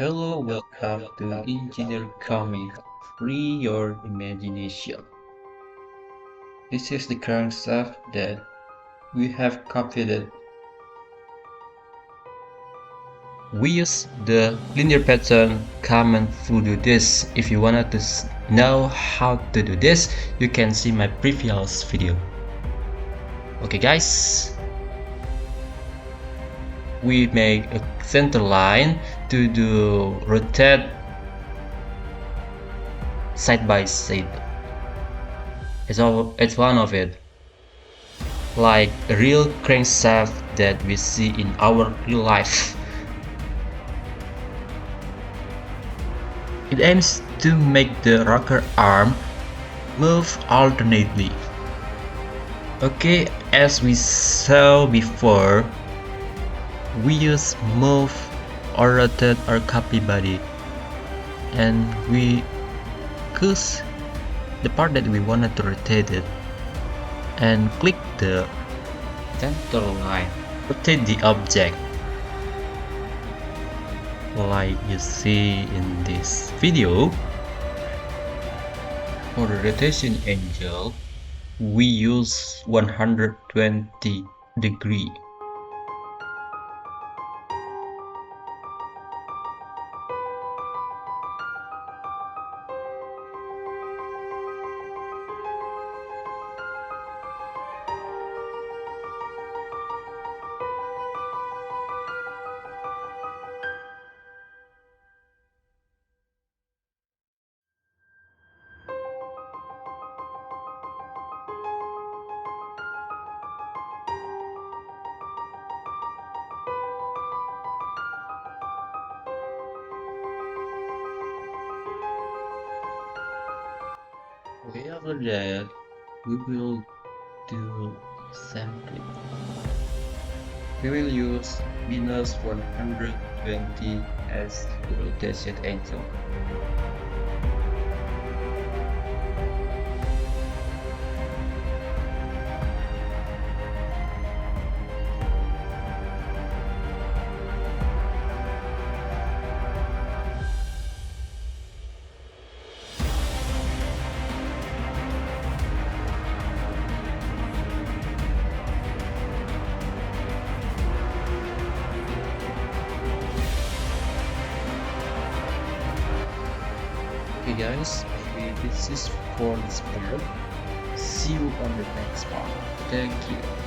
Hello, welcome to EngineerComic. Free your imagination. This is the current stuff that we have copied. We use the linear pattern command to do this. If you wanted to know how to do this, you can see my previous video. Okay guys, we make a center line to do rotate side by side. It's one of it, like a real crankshaft that we see in our real life. It aims to make the rocker arm move alternately. Okay, as we saw before, we use move or rotate or copy body, and we choose the part that we wanted to rotate it and click the center line. Rotate the object like you see in this video. For the rotation angle, we use 120 degree. Okay, after that, we will do sampling. We will use minus 120 as the rotation angle. Okay guys, maybe this is for this part. See you on the next part. Thank you.